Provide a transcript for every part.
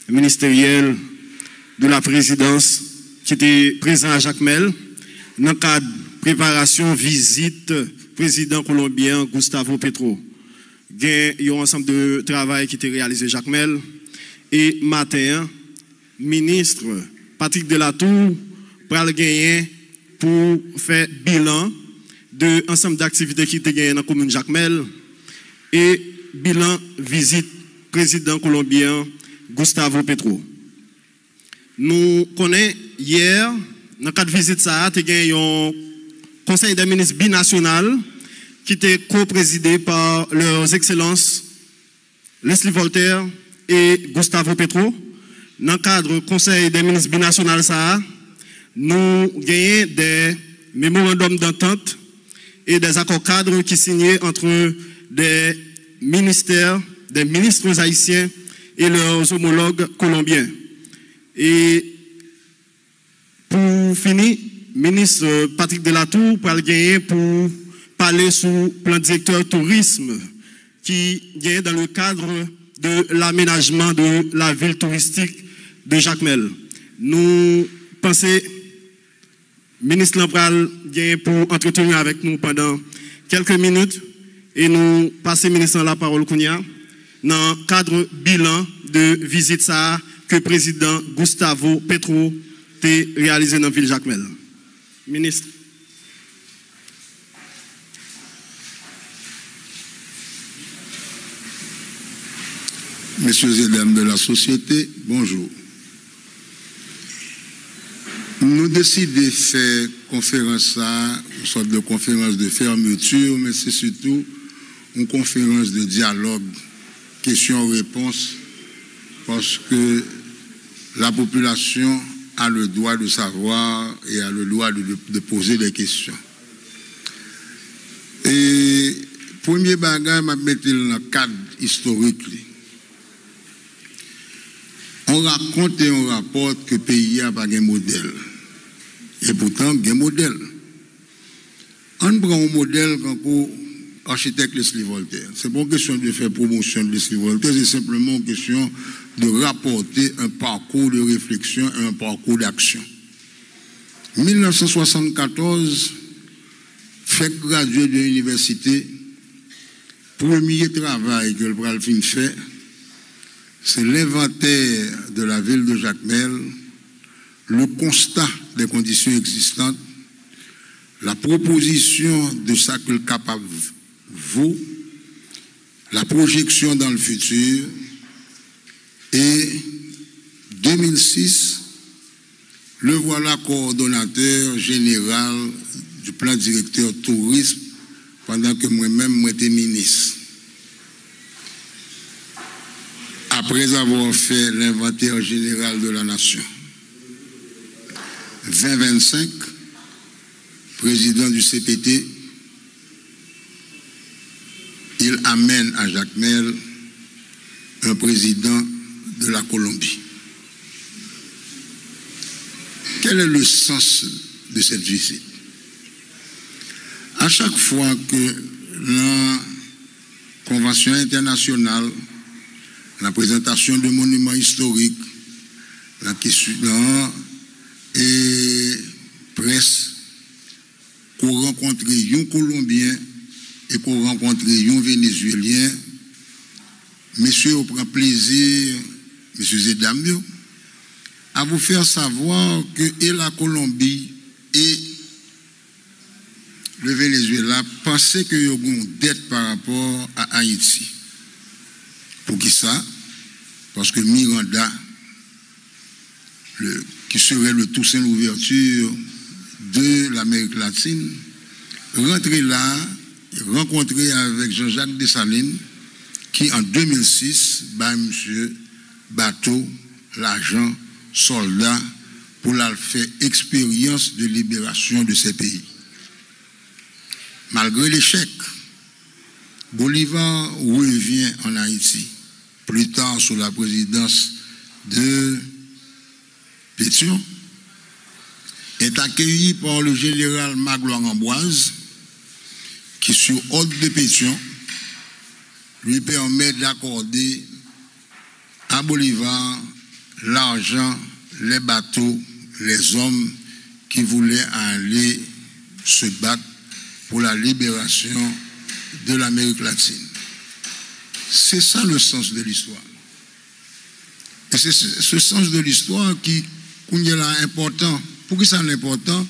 ministériel de la présidence qui était présent à Jacmel dans le cadre de préparation visite président colombien Gustavo Petro. Il y a un ensemble de travail qui était réalisé à Jacmel et matin, ministre Patrick Delatour pral gagner pour faire bilan de ensemble d'activités qui étaient gagnées dans la commune Jacmel et bilan visite président colombien Gustavo Petro. Nous connaissons hier, dans le cadre de visite, ça a gagné un conseil des ministres binational qui était co-présidé par leurs excellences Leslie Voltaire et Gustavo Petro. Dans le cadre du conseil des ministres binational, ça a, nous gagnons des mémorandums d'entente et des accords cadres qui signés entre des ministères, des ministres haïtiens et leurs homologues colombiens. Et pour finir, ministre Patrick Delatour pour gagner pour parler sur le plan directeur tourisme qui gagne dans le cadre de l'aménagement de la ville touristique de Jacmel. Nous pensons ministre Lampral vient pour entretenir avec nous pendant quelques minutes et nous passons ministre la parole Kounia dans le cadre bilan de visite ça que président Gustavo Petro a réalisé dans la ville Jacmel. Ministre. Messieurs et dames de la société, bonjour. Nous décidons de faire conférence là, une sorte de conférence de fermeture, mais c'est surtout une conférence de dialogue, questions-réponses, parce que la population a le droit de savoir et a le droit de poser des questions. Et premier bagage, je vais mettre dans le cadre historique. On raconte et on rapporte que le pays n'a pas de modèle. Et pourtant, il y a un modèle. On prend un modèle comme l'architecte Leslie Voltaire. Ce n'est pas une question de faire promotion de Leslie Voltaire, c'est simplement une question de rapporter un parcours de réflexion et un parcours d'action. 1974, fait gradué de l'université, premier travail que le Bralfin fait, c'est l'inventaire de la ville de Jacmel, le constat des conditions existantes, la proposition de ce que le capable vaut, la projection dans le futur, et 2006, le voilà coordonnateur général du plan directeur tourisme pendant que moi-même j'étais ministre. Après avoir fait l'inventaire général de la nation. 2025, président du CPT, il amène à Jacmel un président de la Colombie. Quel est le sens de cette visite? À chaque fois que la Convention internationale, la présentation de monuments historiques, la question et presse, qu'on rencontre un Colombien et qu'on rencontre un Vénézuélien, messieurs, on prend plaisir, messieurs et dames, à vous faire savoir que et la Colombie et le Venezuela pensaient qu'il y a une dette par rapport à Haïti. Pour qui ça? Parce que Miranda, qui serait le Toussaint l'ouverture de l'Amérique latine, rentrer là, rencontrer avec Jean-Jacques Dessalines, qui en 2006, bat monsieur bateau, l'argent, soldats, pour la faire expérience de libération de ces pays. Malgré l'échec, Bolivar revient en Haïti, plus tard sous la présidence de Pétion, est accueilli par le général Magloire-Amboise, qui, sur ordre de Pétion, lui permet d'accorder à Bolivar l'argent, les bateaux, les hommes qui voulaient aller se battre pour la libération de l'Amérique latine. C'est ça le sens de l'histoire. Et c'est ce sens de l'histoire qui est important. Pourquoi ça est important?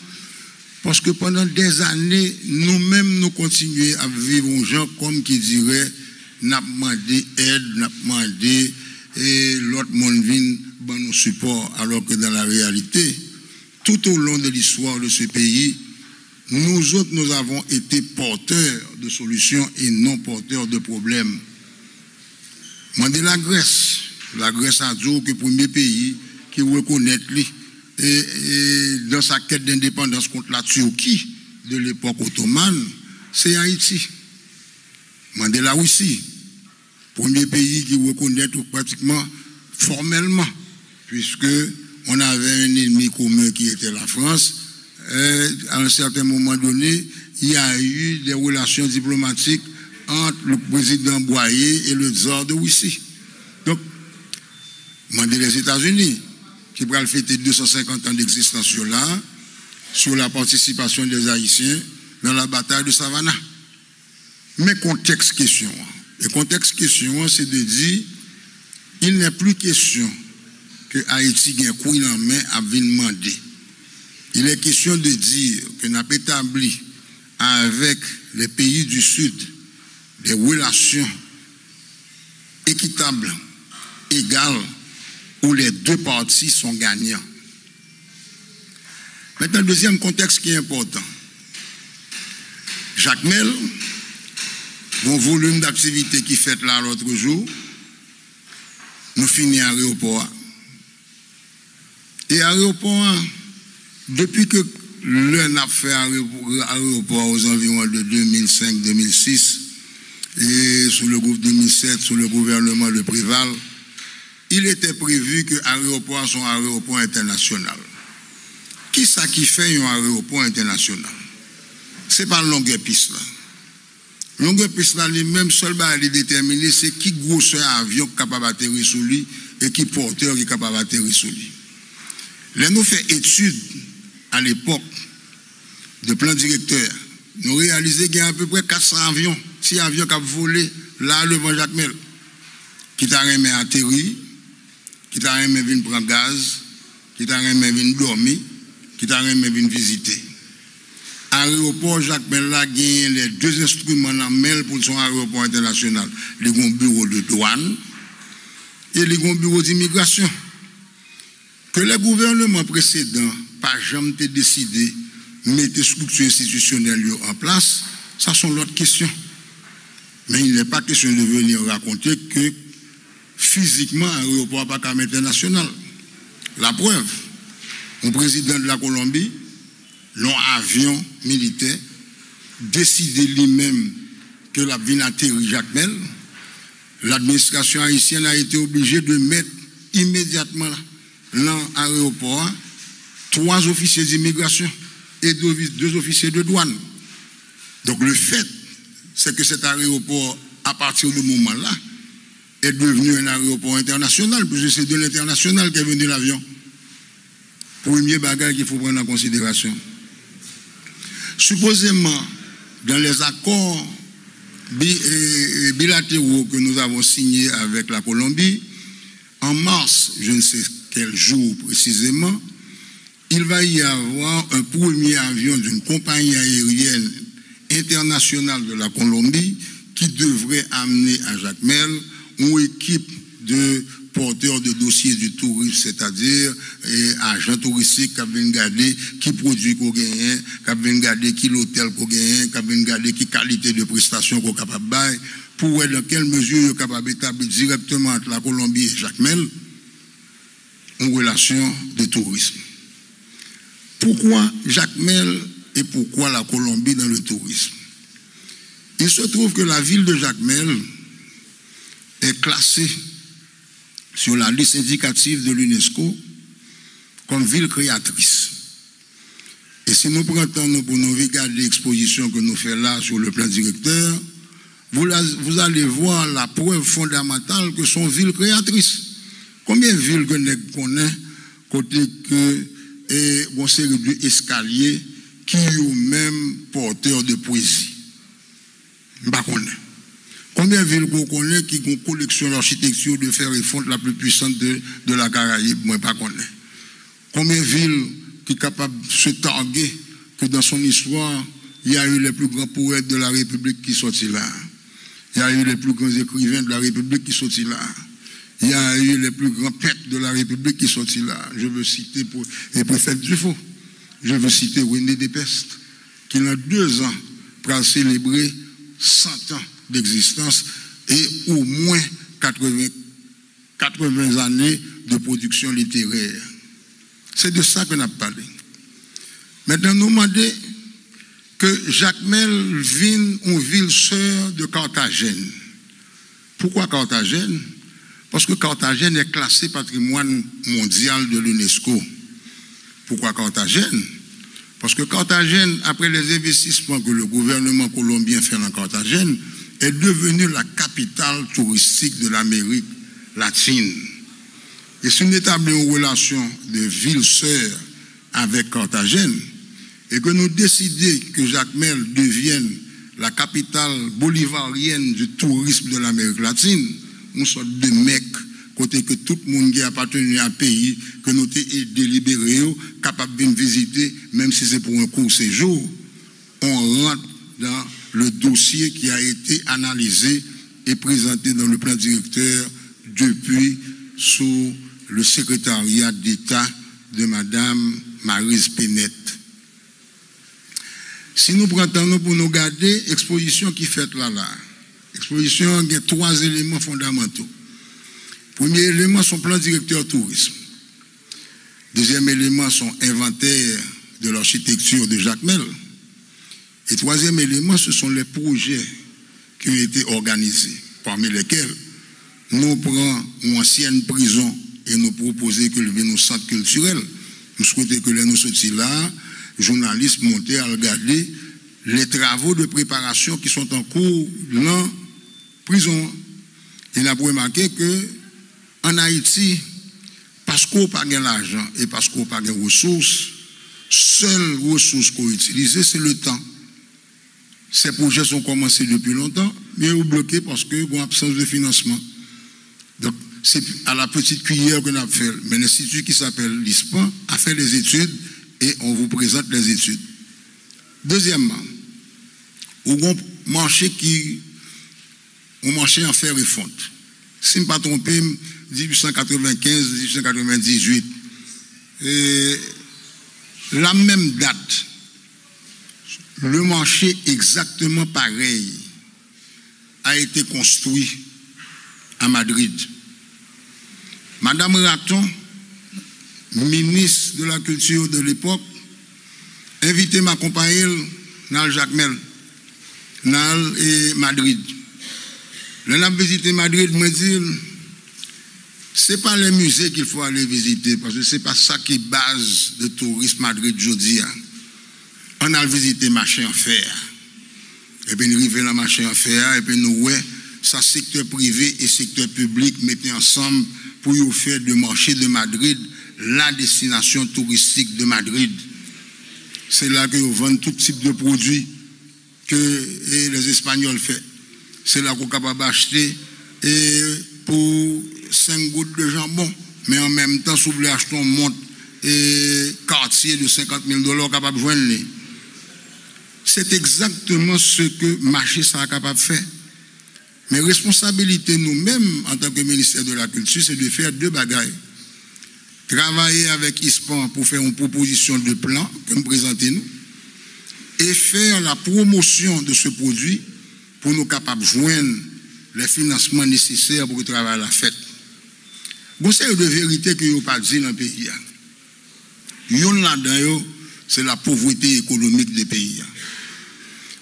Parce que pendant des années, nous-mêmes, nous continuons à vivre aux gens comme qui diraient, n'a demandé aide, n'a demandé et l'autre monde vient nous support, alors que dans la réalité, tout au long de l'histoire de ce pays, nous autres, nous avons été porteurs de solutions et non porteurs de problèmes. Mandez la Grèce a dit que le premier pays qui reconnaît et dans sa quête d'indépendance contre la Turquie de l'époque ottomane, c'est Haïti. Mandez la Russie, premier pays qui reconnaît pratiquement formellement, puisque on avait un ennemi commun qui était la France. À un certain moment donné, il y a eu des relations diplomatiques entre le président Boyer et le tsar de Russie. Donc, mandez les États-Unis, qui pourraient fêter 250 ans d'existence là, sur la participation des Haïtiens dans la bataille de Savannah. Mais contexte question. Le contexte question, c'est de dire, il n'est plus question que Haïti ait un coup en main à venir demander. Il est question de dire que nous avons établi avec les pays du Sud des relations équitables, égales, où les deux parties sont gagnants. Maintenant, le deuxième contexte qui est important. Jacmel, bon volume d'activité qui fait là l'autre jour, nous finissons à l'aéroport. Et à l'aéroport, depuis que l'un a fait à l'aéroport aux environs de 2005-2006, et sous le groupe 2007, sous le gouvernement de Préval, il était prévu que l'aéroport soit un aéroport international. Qui ça qui fait un aéroport international? Ce n'est pas le longueur piste là. Longueur piste là, lui-même, seul à déterminer, c'est qui grosseur avion capable d'atterrir sur lui et qui porteur qui est capable d'atterrir sur lui. Là, nous faisons étude à l'époque de plan directeur. Nous réalisons qu'il y a à peu près 400 avions, 6 avions qui ont volé là devant Jacmel, qui t'a remis atterrir, qui t'a remis venir prendre gaz, qui t'a remis venir dormir, qui t'a remis venir visiter. Aéroport Jacmel là gagne les deux instruments en main pour son aéroport international. Les bureaux de douane et les bureaux d'immigration. Que les gouvernements précédents, par jamais décidé de mettre des structures institutionnelles en place, ça sont l'autre question. Mais il n'est pas question de venir raconter que physiquement, l'aéroport n'est pas international. La preuve, le président de la Colombie, l'un avion militaire, décidé lui-même que la ville atterrit Jacmel, l'administration haïtienne a été obligée de mettre immédiatement dans l'aéroport 3 officiers d'immigration et 2 officiers de douane. Donc le fait, c'est que cet aéroport, à partir de ce moment-là, est devenu un aéroport international, puisque c'est de l'international qu'est venu l'avion. Premier bagage qu'il faut prendre en considération. Supposément, dans les accords bilatéraux que nous avons signés avec la Colombie, en mars, je ne sais quel jour précisément, il va y avoir un premier avion d'une compagnie aérienne internationale de la Colombie qui devrait amener à Jacmel une équipe de porteurs de dossiers du tourisme, c'est-à-dire agents touristiques qui viennent garder qui produit qu'on gagne, qui viennent garder qui l'hôtel qu'on gagne, qui viennent garder qui qualité de prestation qu'on est capable de bailler, pour voir dans quelle mesure il est capable d'établir directement entre la Colombie et Jacmel une relation de tourisme. Pourquoi Jacmel et pourquoi la Colombie dans le tourisme? Il se trouve que la ville de Jacmel est classée sur la liste indicative de l'UNESCO comme ville créatrice. Et si nous prenons pour nous regarder l'exposition que nous faisons là sur le plan directeur, vous allez voir la preuve fondamentale que sont villes créatrices. Combien de villes que nous connaissons, côté que une série d'escaliers qui ont même porteur de poésie? Je ne sais pas. Combien de villes qu'on connaît qui ont une collection d'architecture de fer et fonte la plus puissante de la Caraïbe? Moi, je ne sais pas. Combien de villes qui sont capables de se targuer que dans son histoire, il y a eu les plus grands poètes de la République qui sont sortis là. Il y a eu les plus grands écrivains de la République qui sont sortis là. Il y a eu les plus grands peintres de la République qui sont sortis là. Je veux citer le préfet Dufaux. Je veux citer René Despestre, qui en 2 ans va célébrer 100 ans d'existence et au moins 80 années de production littéraire. C'est de ça qu'on a parlé. Maintenant, nous demandons que Jacmel vienne en ville sœur de Carthagène. Pourquoi Carthagène? Parce que Carthagène est classé patrimoine mondial de l'UNESCO. Pourquoi Carthagène? Parce que Carthagène, après les investissements que le gouvernement colombien fait dans Carthagène, est devenue la capitale touristique de l'Amérique latine. Et si nous établissons une relation de ville-sœur avec Carthagène, et que nous décidons que Jacmel devienne la capitale bolivarienne du tourisme de l'Amérique latine, nous sommes de mecs, côté que tout le monde qui appartenu à un pays, que nous sommes délibérés, capables de visiter, même si c'est pour un court séjour, on rentre dans le dossier qui a été analysé et présenté dans le plan directeur depuis sous le secrétariat d'État de Mme Maryse Pénette. Si nous prenons pour nous garder l'exposition qui fait là, l'exposition a 3 éléments fondamentaux. Premier élément, son plan directeur tourisme. Deuxième élément, son inventaire de l'architecture de Jacmel. Et troisième élément, ce sont les projets qui ont été organisés, parmi lesquels nous prenons une ancienne prison et nous proposons que le vienne au centre culturel. Nous souhaitons que nous sortions là, journalistes montés à regarder les travaux de préparation qui sont en cours dans la prison. Et nous avons remarqué que en Haïti, parce qu'on n'a pas l'argent et parce qu'on n'a pas de ressources, seule ressource qu'on utilise, c'est le temps. Ces projets sont commencés depuis longtemps, mais ils sont bloqués parce qu'il y a une absence de financement. Donc, c'est à la petite cuillère qu'on a fait. Mais l'institut qui s'appelle l'ISPAN a fait les études et on vous présente les études. Deuxièmement, on a un marché en fer et fonte. Si je ne me trompe, 1895-1898. La même date, le marché exactement pareil a été construit à Madrid. Madame Raton, ministre de la Culture de l'époque, invité m'accompagner dans Jacmel, dans Madrid. Là, on a visité Madrid, me dit, ce n'est pas les musées qu'il faut aller visiter, parce que ce n'est pas ça qui est base de tourisme Madrid aujourd'hui. On a visité marché en fer. Et puis nous arrivons dans le marché en fer, et puis nous voyons ça secteur privé et secteur public mettaient ensemble pour faire de marché de Madrid la destination touristique de Madrid. C'est là que vous vendez tout type de produits que les Espagnols font. C'est là qu'on est capable d'acheter pour 5 gouttes de jambon. Mais en même temps, si vous voulez acheter un montre et quartier de $50,000 capable de joindre. C'est exactement ce que le marché sera capable de faire. Mais responsabilité nous-mêmes, en tant que ministère de la Culture, c'est de faire 2 bagailles. Travailler avec ISPAN pour faire une proposition de plan que nous présentons et faire la promotion de ce produit pour nous capables de joindre les financements nécessaires pour le travail à la fête. Bon, c'est une vérité que vous n'avez pas dit dans le pays. Yon là-dedans, c'est la pauvreté économique des pays.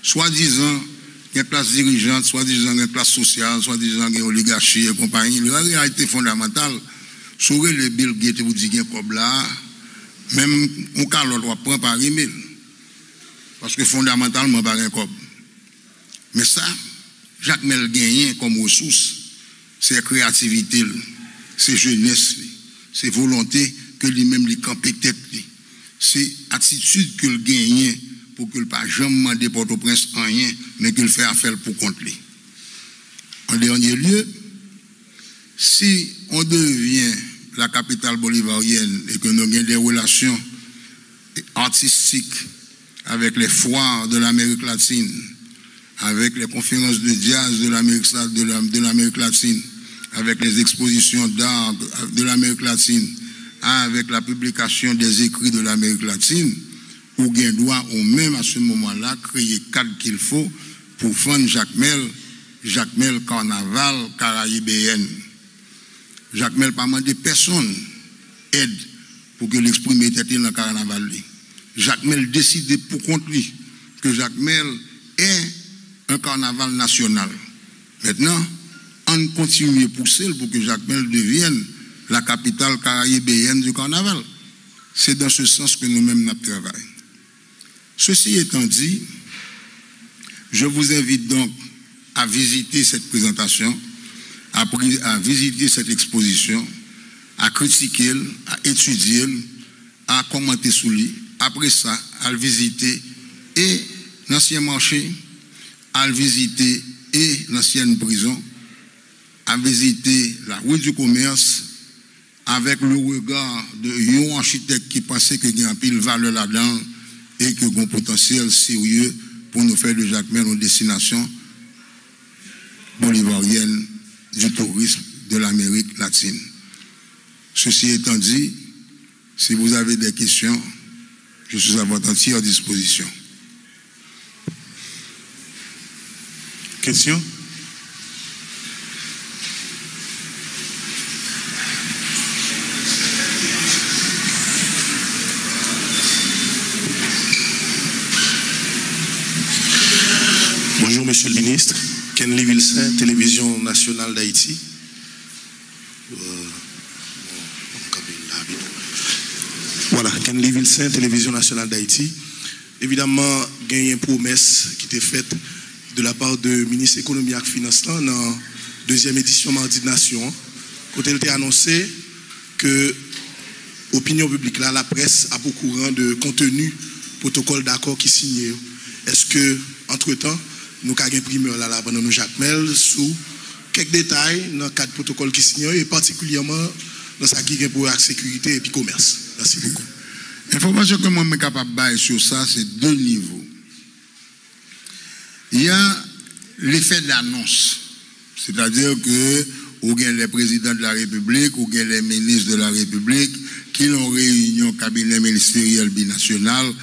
Soi-disant, il y a une place dirigeante, soi-disant, il y a une place sociale, soi-disant, il y a une oligarchie et compagnie. La réalité fondamentale, sur le Bill Gates, vous dites qu'il y a un comme là, même on ne prend par email. Parce que fondamentalement, pas un comme. Mais ça, Jacmel gagne comme ressource, c'est la créativité, c'est jeunesse, c'est volonté que lui-même lui camper tête, c'est attitude que le gagne pour que le pas jamais demander Port-au-Prince en rien, mais qu'il fait affaire pour compte lui. En dernier lieu, si on devient la capitale bolivarienne et que nous avons des relations artistiques avec les foires de l'Amérique latine, avec les conférences de jazz de l'Amérique latine, avec les expositions d'art de l'Amérique latine, avec la publication des écrits de l'Amérique latine, ou bien doit au même à ce moment-là créer le cadre qu'il faut pour vendre Jacques Mel Carnaval caraïbéenne. Jacques Mel pas demandé personne aide pour que l'exprimer était dans le carnaval. Jacques Mel décide pour compte lui que Jacques Mel est un carnaval national. Maintenant, on continue à pousser pour que Jacques Mel devienne la capitale caraïbéenne du carnaval. C'est dans ce sens que nous-mêmes nous travaillons. Ceci étant dit, je vous invite donc à visiter cette présentation, à visiter cette exposition, à critiquer, à étudier, à commenter sous lui. Après ça, à le visiter et l'ancien marché, à le visiter et l'ancienne prison, à visiter la rue du commerce avec le regard de un architecte qui pensait qu'il y a un pile valeur là-dedans et qu'il y a un potentiel sérieux pour nous faire de Jacques Mel une destination bolivarienne du tourisme de l'Amérique latine. Ceci étant dit, si vous avez des questions, je suis à votre entière disposition. Questions? Bonjour Monsieur le Ministre, Kenley Vilsain, Télévision Nationale d'Haïti. Voilà, Kenley Vilsain, Télévision Nationale d'Haïti. Évidemment, il y a une promesse qui était faite de la part du ministre de l'Économie et des Finances dans la deuxième édition Mardi de Nation. Quand elle a annoncé que l'opinion publique, là, la presse a beaucoup courant de contenu, protocole d'accord qui signé. Est-ce que, entre-temps, nous avons imprimé là pendant nous Jacques Mel sous quelques détails dans le cadre du protocole qui signé et particulièrement dans ce qui est pour la sécurité et puis commerce. Merci beaucoup. L'information que moi je suis capable de bailler sur ça, c'est deux niveaux. Il y a l'effet d'annonce, c'est-à-dire que ou bien les présidents de la République ou bien les ministres de la République qui ont réunion cabinet ministériel binational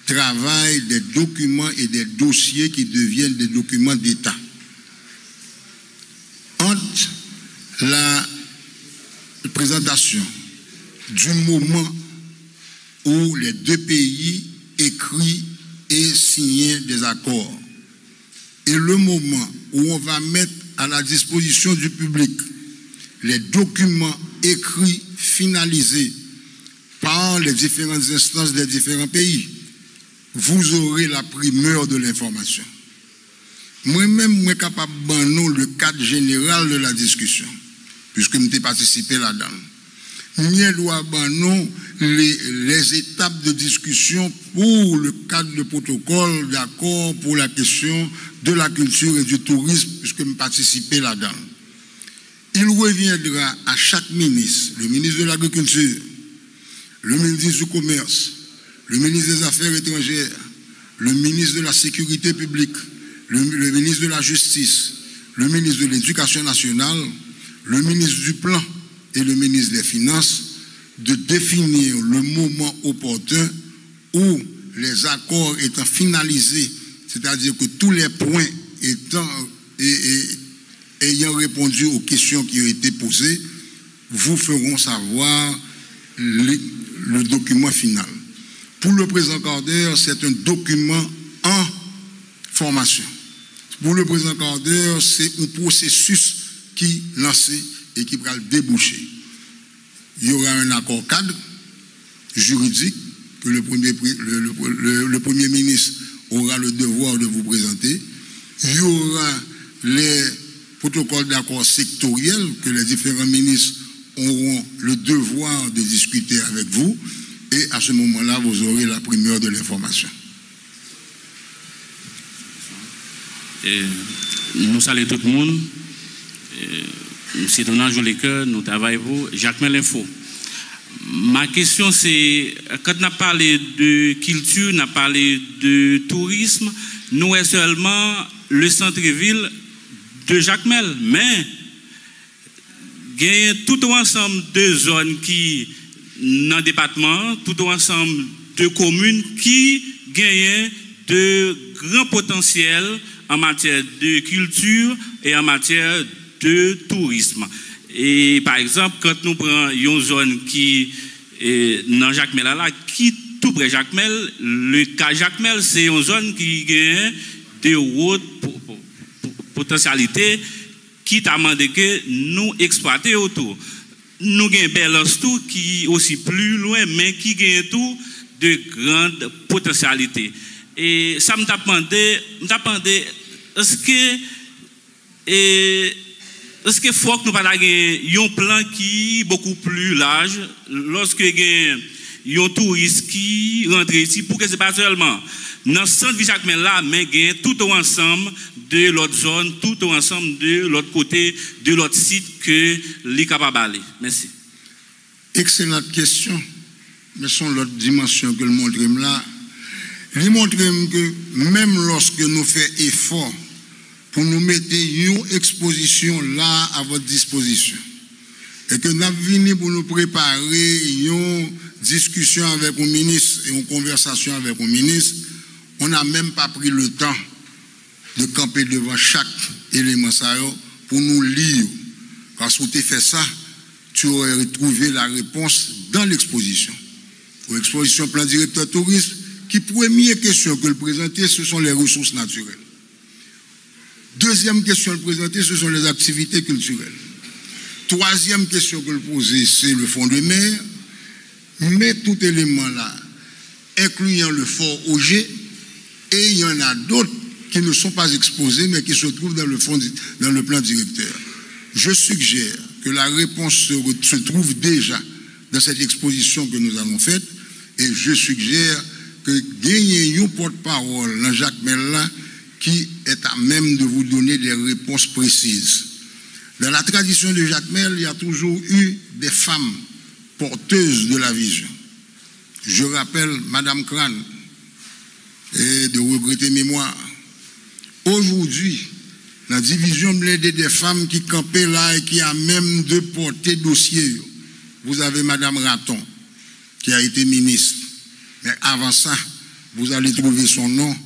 travaillent des documents et des dossiers qui deviennent des documents d'État. Entre la présentation du moment où les deux pays écrivent et signent des accords et le moment où on va mettre à la disposition du public les documents écrits, finalisés par les différentes instances des différents pays, vous aurez la primeur de l'information. Moi-même, je suis capable de donner le cadre général de la discussion, puisque je participé là-dedans. Je dois donner les étapes de discussion pour le cadre de protocole d'accord pour la question de la culture et du tourisme, puisque je participé là-dedans. Il reviendra à chaque ministre, le ministre de l'Agriculture, le ministre du Commerce, le ministre des Affaires étrangères, le ministre de la Sécurité publique, le ministre de la Justice, le ministre de l'Éducation nationale, le ministre du Plan et le ministre des Finances de définir le moment opportun où les accords étant finalisés, c'est-à-dire que tous les points ayant répondu aux questions qui ont été posées, vous feront savoir le document final. Pour le président Carter, c'est un document en formation. Pour le président Carter, c'est un processus qui lancé et qui va le déboucher. Il y aura un accord cadre juridique que le Premier ministre aura le devoir de vous présenter. Il y aura les protocoles d'accord sectoriels que les différents ministres auront le devoir de discuter avec vous et à ce moment-là, vous aurez la primeur de l'information. Nous saluons tout le monde. C'est Donald Jolicoeur, nous travaillons pour Jacques Mel Info. Ma question c'est, quand on a parlé de culture, on a parlé de tourisme, nous est seulement le centre-ville de Jacques Mel, mais il y a tout un ensemble de zones qui, dans le département, tout un ensemble de communes qui gagnent de grands potentiels en matière de culture et en matière de tourisme. Et par exemple, quand nous prenons une zone qui est dans Jacques Mel, qui tout près Jacques Mel, le cas Jacques Mel, c'est une zone qui gagne de hautes potentialités qui t'a demandé que nous exploiter autour. Nous avons Belance tout qui est aussi plus loin, mais qui gagne tout de grandes potentialités. Et ça me t'a demandé, est-ce que faut que nous parlions d'un plan qui est beaucoup plus large lorsque il y a un touriste qui rentre ici, pour que ce n'est pas seulement dans le centre de Jacques Mel là, mais il y a tout ensemble de l'autre zone, tout ensemble de l'autre côté, de l'autre site que les capables d'aller. Merci. Excellente question. Mais son l'autre dimension que le montre là, il montre que même lorsque nous faisons effort pour nous mettre une exposition là à votre disposition, et que nous venons pour nous préparer une discussion avec le ministre et une conversation avec le ministre, on n'a même pas pris le temps de camper devant chaque élément pour nous lire. Parce que si tu fais ça, tu aurais trouvé la réponse dans l'exposition. Pour l'exposition plan directeur tourisme, qui première question que le présenter, ce sont les ressources naturelles. Deuxième question que le présenter, ce sont les activités culturelles. Troisième question que le poser, c'est le fond de mer. Mais tout élément là, incluant le fort Auger, et il y en a d'autres qui ne sont pas exposés, mais qui se trouvent dans le plan directeur. Je suggère que la réponse se trouve déjà dans cette exposition que nous avons faite, et je suggère que gagner un porte-parole dans Jacques Mel qui est à même de vous donner des réponses précises. Dans la tradition de Jacques Mel, il y a toujours eu des femmes porteuses de la vision. Je rappelle Madame Crane, et de regretter mémoire. Aujourd'hui, la division blindée des femmes qui campaient là et qui a même de porter dossier. Vous avez Madame Raton, qui a été ministre. Mais avant ça, vous allez trouver son nom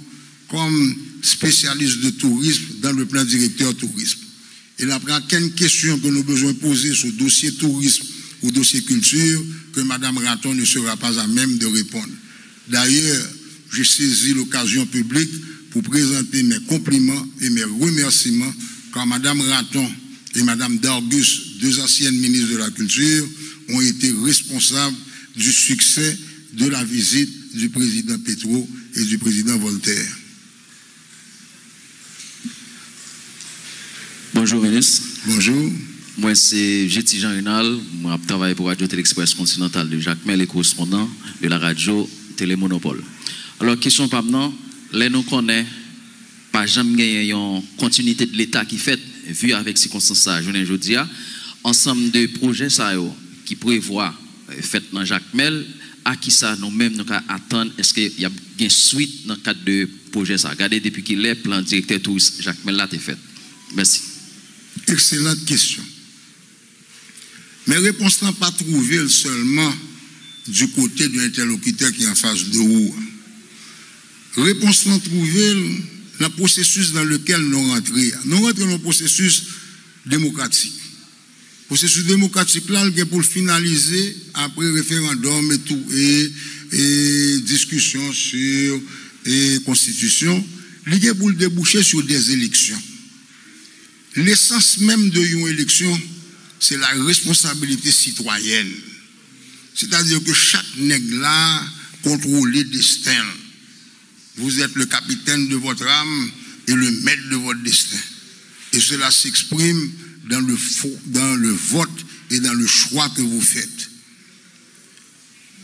comme spécialiste de tourisme dans le plan directeur tourisme. Et là, quelle question que nous avons besoin de poser sur le dossier tourisme ou dossier culture que Madame Raton ne sera pas à même de répondre. D'ailleurs, j'ai saisi l'occasion publique pour présenter mes compliments et mes remerciements quand Madame Raton et Madame Dargus, deux anciennes ministres de la Culture, ont été responsables du succès de la visite du président Petro et du président Voltaire. Bonjour, ministre. Bonjour. Moi, c'est J.T. Jean Renal. Moi, je travaille pour Radio Télé-Express Continental de Jacques Mel et correspondant de la radio Télémonopole. Alors, question pas maintenant, là, nous connaissons pas jamais une continuité de l'État qui fait, vu avec ces circonstances, je ne dis pas, ensemble de projets qui prévoient fait dans Jacques Mel, à qui ça nous-mêmes nous attendre, est-ce qu'il y a une suite dans le cadre de projet ça? Regardez depuis qu'il est plan directeur touriste Jacques Mel là, t'es fait. Merci. Excellente question. Mais réponse n'a pas trouvé seulement du côté de l'interlocuteur qui est en face de vous. Réponse n'a trouvé dans le processus dans lequel nous rentrons. Nous rentrons dans le processus démocratique. Le processus démocratique là, pour le finaliser après référendum et tout, et discussion sur et constitution, il est pour le déboucher sur des élections. L'essence même de une élection, c'est la responsabilité citoyenne. C'est-à-dire que chaque nègre là contrôle le destin. Vous êtes le capitaine de votre âme et le maître de votre destin. Et cela s'exprime dans le vote et dans le choix que vous faites.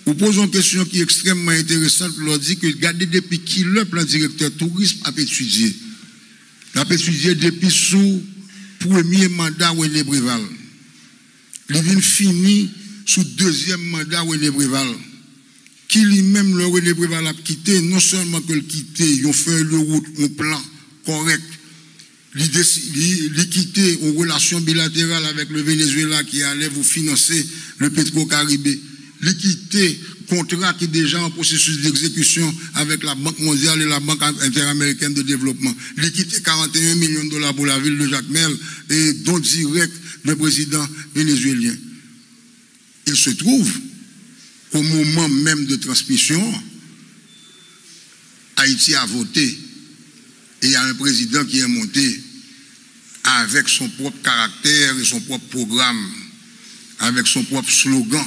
Vous posez une question qui est extrêmement intéressante. Vous leur dites que regardez depuis qui le plan directeur tourisme a étudié. Il a étudié depuis sous premier mandat René Préval. Il vient fini sous deuxième mandat René Préval. Qui lui-même le René Préval a quitté, non seulement que le quitté, il a fait le route, un plan correct. Il quitté une relation bilatérale avec le Venezuela qui allait vous financer le Petro-Caribé. Il quitté contrat qui est déjà en processus d'exécution avec la Banque mondiale et la Banque interaméricaine de développement. Il quitté 41 millions de dollars pour la ville de Jacmel et dont direct le président vénézuélien. Il se trouve au moment même de transmission, Haïti a voté et il y a un président qui est monté avec son propre caractère et son propre programme, avec son propre slogan.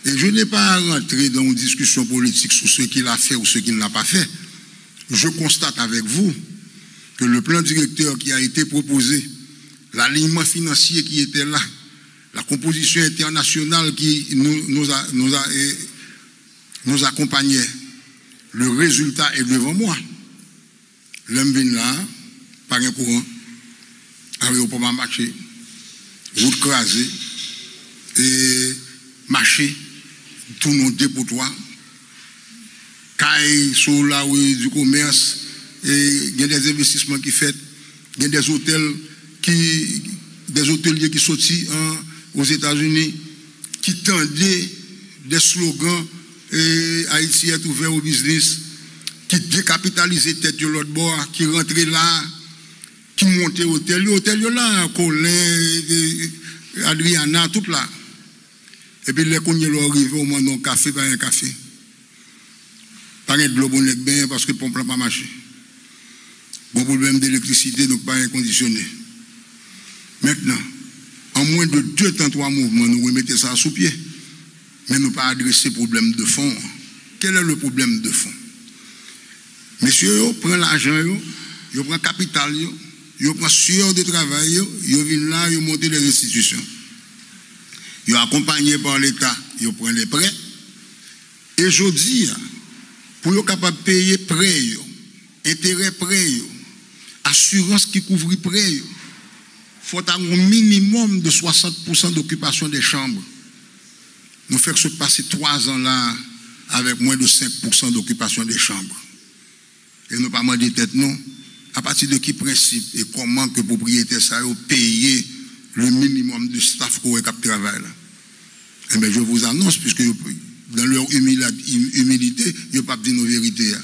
Et je n'ai pas à rentrer dans une discussion politique sur ce qu'il a fait ou ce qu'il n'a pas fait. Je constate avec vous que le plan directeur qui a été proposé, l'alignement financier qui était là, la composition internationale qui nous accompagnait, le résultat est devant moi. L'homme vient là, par un courant, aéroport à marcher, route crasée, et marcher, tout le monde dépotoir, caille sur la rue du commerce, et il y a des investissements qui fait, il y a des hôtels des hôteliers qui sortent aux États-Unis, qui tendaient des slogans et Haïti est ouvert au business, qui décapitalisaient tête de l'autre bord, qui rentraient là, qui montaient hôtel là, Colin, Adriana, tout là. Et puis les cognes sont arrivés au moment d'un café par un café. Pas de l'eau bonnet bien parce que le pompe n'a pas marché. Bon problème d'électricité, donc pas un conditionné. Maintenant, en moins de 2 temps 3 mouvements, nous remettons ça sous pied. Mais nous pas adresser problème de fond. Quel est le problème de fond? Messieurs, prend l'argent, ils prennent capital, ils prennent sueur de travail, ils viennent là, ils montent les institutions. Ils sont accompagnés par l'État, ils prennent les prêts. Et je dis, pour être capable de payer prêts, intérêt prêts, assurance qui couvre prêts, il faut un minimum de 60% d'occupation des chambres. Nous faisons se passer 3 ans là avec moins de 5% d'occupation des chambres. Et nous pas demander tête non. À partir de qui principe et comment que propriétaire ça payer le minimum de staff pour travailler là. Eh bien, je vous annonce, puisque dans leur humilité, ils ne peuvent pas dire nos vérités.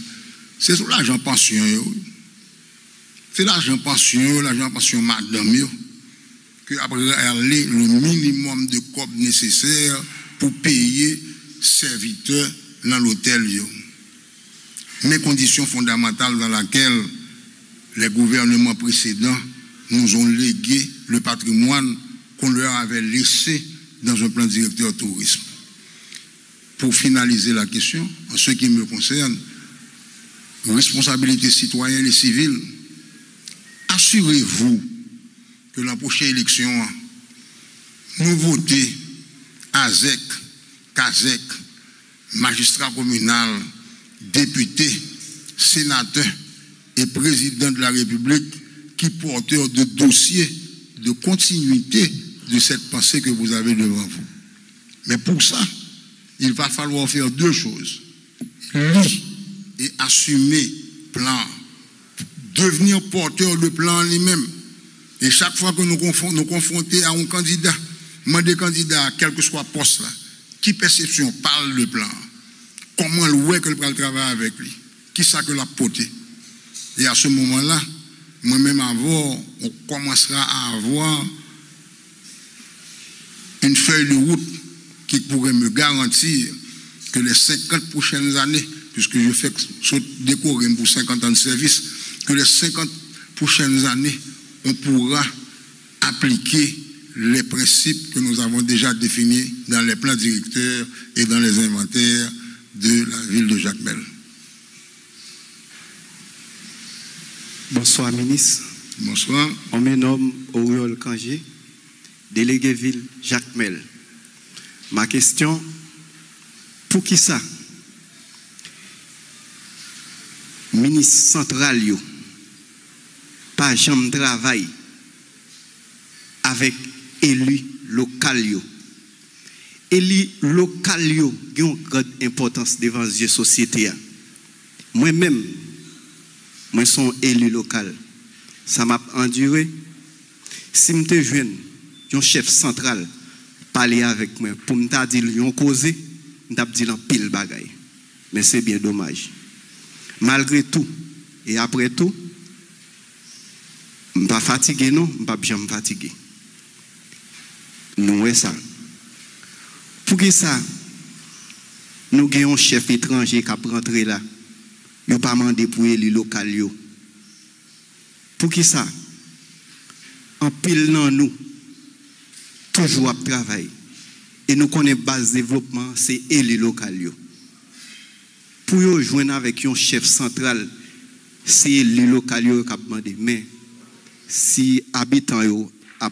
C'est sur l'argent pension. C'est l'argent pension madame, que après aller le minimum de corps nécessaire pour payer serviteurs dans l'hôtel. Mais conditions fondamentales dans lesquelles les gouvernements précédents nous ont légué le patrimoine qu'on leur avait laissé dans un plan directeur tourisme. Pour finaliser la question, en ce qui me concerne, responsabilité citoyenne et civile, assurez-vous que la prochaine élection, nous votons AZEC, CAZEC, magistrat communal, député, sénateur et président de la République qui porteur de dossiers de continuité de cette pensée que vous avez devant vous. Mais pour ça, il va falloir faire 2 choses. Lire et assumer plan. Devenir porteur de plan lui-même. Et chaque fois que nous confrontons à un candidat, des candidats, quel que soit le poste là, qui perception parle le plan, comment le ouais que le travail avec lui, qui ça que l'a porté. Et à ce moment-là, moi-même avant, on commencera à avoir une feuille de route qui pourrait me garantir que les 50 prochaines années, puisque je fais décorer pour 50 ans de service, que les 50 prochaines années, on pourra appliquer les principes que nous avons déjà définis dans les plans directeurs et dans les inventaires de la ville de Jacmel. Bonsoir, ministre. Bonsoir. On me nomme Auriol Kangé, délégué ville Jacques Mel. Ma question, pour qui ça? Ministre central, pas jamais travail avec élus locaux. Élus locaux ont une grande importance devant la société. Moi-même, moi suis élu local. Ça m'a enduré. Si je te joins un chef central parler avec moi pour me dire yon causé, je vais dire pile bagaille. Mais c'est bien dommage. Malgré tout et après tout, je ne suis pas fatigué non, je ne suis pas bien fatigué. Nous c'est ça. Pour que ça, nous avons un chef étranger qui a rentré là. Il n'a pas demandé pour les locaux. Pour qui ça? En pile dans nous, toujours à travailler. Et nous connaissons la base de développement, c'est les locaux. Pour nous joindre avec un chef central, c'est les locaux qui ont demandé. Mais si les habitants ont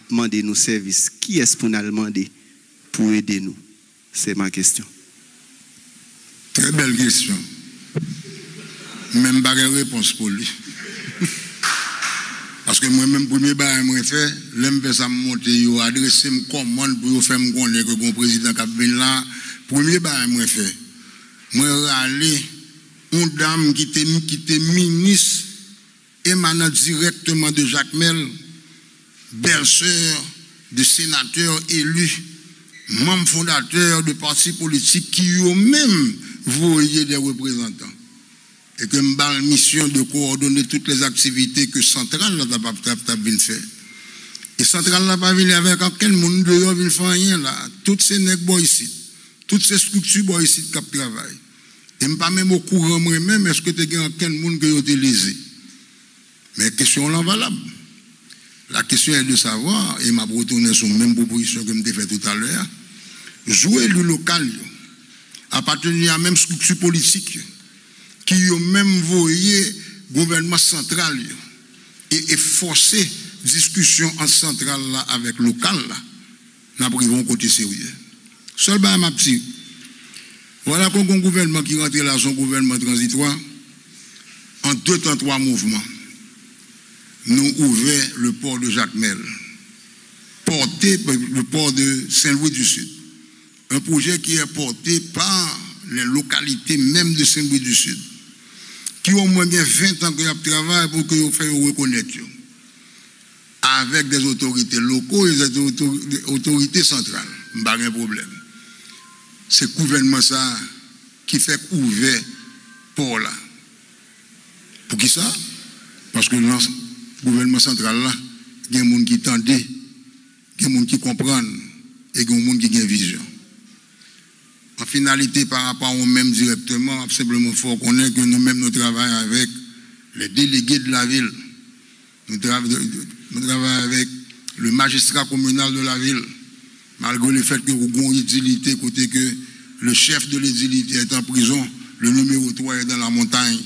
demandé nos services, qui est-ce qu'on a demandé pour aider nous? C'est ma question. Très belle question. Même pas de réponse pour lui. Parce que moi-même, premier bail, moi fait, l'aime ça me monter, adresser me commande pour faire me connaître que le président qui vient là. Premier bail, moi fait. Moi aller une dame qui était ministre émanant directement de Jacques Mel, belle-sœur de sénateur élu, membre fondateur de partis politiques qui ont même voyé des représentants. Et que me la mission de coordonner toutes les activités que Centrale n'a pas fait. Et Centrale n'a pas venu avec aucun monde de l'autre, il ne fait rien là. Toutes ces nègres ici, toutes ces structures ici qui travaillent. Et je ne suis pas même au courant moi-même, est-ce que tu as aucun monde qui a été lésé? Mais la question est valable. La question est de savoir, et m'a retourné sur la même proposition que je t'ai fait tout à l'heure, jouer le local, appartenir à la même structure politique, qui ont même voyé gouvernement central et forcé discussion en centrale là avec local là, nous avons un côté sérieux. Seul bas ma petite, voilà qu'on a un gouvernement qui rentre là, son gouvernement transitoire, en 2 temps 3 mouvements. Nous ouvrons le port de Jacques Mel, porté par le port de Saint-Louis du Sud. Un projet qui est porté par les localités même de Saint-Louis du Sud, qui ont au moins 20 ans que travaillent pour que vous fassiez reconnaître avec des autorités locaux et des autorités centrales. Pas de problème. C'est le gouvernement ça qui fait ouvert pour là. Pour qui ça? Parce que dans le gouvernement central là, il y a des gens qui tendent, il y a des gens qui comprennent et il y a des gens qui ont une vision. En finalité, par rapport à nous-mêmes directement, simplement, il faut connaître que nous-mêmes, nous travaillons avec les délégués de la ville. Nous travaillons avec le magistrat communal de la ville, malgré le fait que nous avons une utilité, côté que le chef de l'édilité est en prison, le numéro 3 est dans la montagne.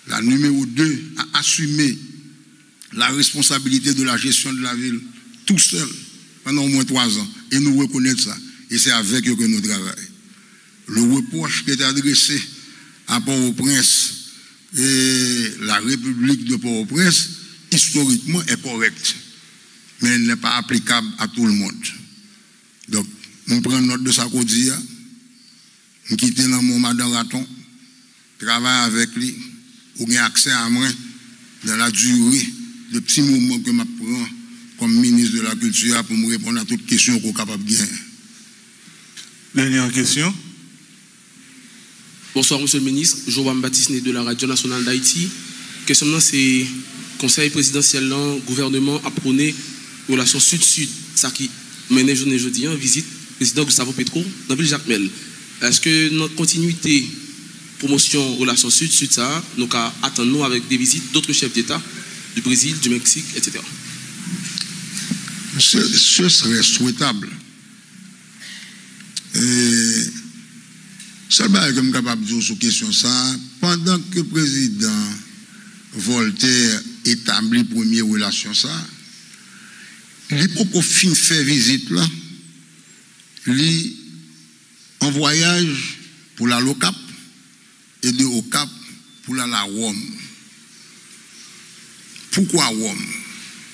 La numéro 2 a assumé la responsabilité de la gestion de la ville tout seul pendant au moins 3 ans. Et nous reconnaissons ça. Et c'est avec eux que nous travaillons. Le reproche qui est adressé à Port-au-Prince et la République de Port-au-Prince, historiquement, est correct. Mais elle n'est pas applicable à tout le monde. Donc, nous prenons note de ça qu'on dit. Nous quittons dans mon madame Raton, travaille avec lui, ou bien accès à moi dans la durée de petits moments que je prends comme ministre de la Culture pour me répondre à toutes questions qu'on est capable de gagner. Dernière question. Bonsoir, monsieur le ministre. Joam Baptiste de la Radio Nationale d'Haïti. Question c'est Conseil présidentiel, gouvernement a prôné relation sud-sud, ça qui menait jeudi en visite président Gustavo Petro dans la ville Jacques Mel. Est-ce que notre continuité, promotion relation sud-sud, ça, nous attendons avec des visites d'autres chefs d'État du Brésil, du Mexique, etc. Ce serait souhaitable. Seul que je suis capable de dire sur question ça, pendant que le président Voltaire établit première relation ça, les propos fin fait visite là, li en voyage pour la Locap et de Ocap pour la Rome. Pourquoi Rome?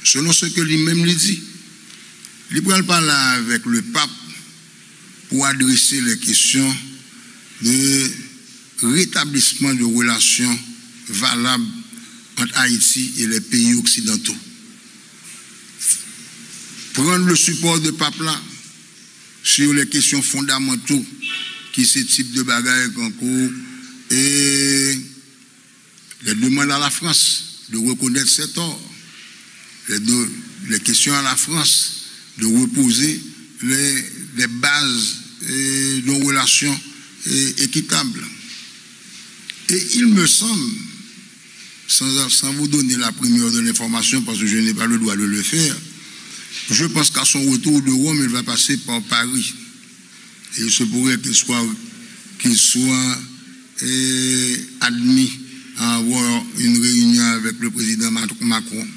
Selon ce que lui-même lui dit, il parle avec le pape pour adresser les questions de rétablissement de relations valables entre Haïti et les pays occidentaux. Prendre le support de pape là sur les questions fondamentales qui ce type de bagaille en cours et les demandes à la France de reconnaître ses torts, les questions à la France de reposer les bases de relations équitables. Et il me semble, sans vous donner la primeur de l'information parce que je n'ai pas le droit de le faire, je pense qu'à son retour de Rome, il va passer par Paris. Et il se pourrait qu'il soit admis à avoir une réunion avec le président Macron.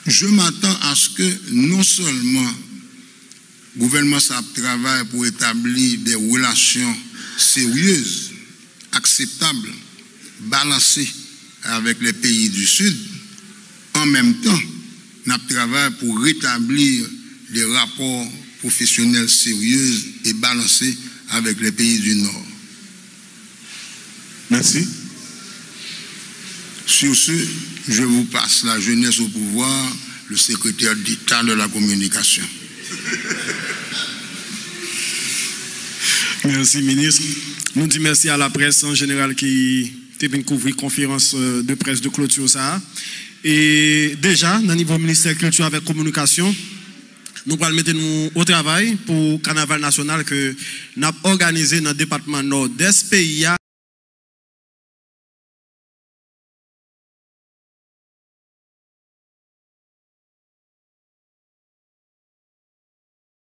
Je m'attends à ce que non seulement le gouvernement travaille pour établir des relations sérieuses, acceptables, balancées avec les pays du Sud, en même temps, nous travaillons pour rétablir des rapports professionnels sérieux et balancés avec les pays du Nord. Merci. Sur ce, je vous passe la jeunesse au pouvoir, le secrétaire d'État de la communication. Merci, ministre. Nous disons merci à la presse en général qui a pu couvrir la conférence de presse de clôture. Ça. Et déjà, dans le niveau ministère de la Culture avec communication, nous allons mettre nous au travail pour le carnaval national que nous avons organisé dans le département nord-est pays.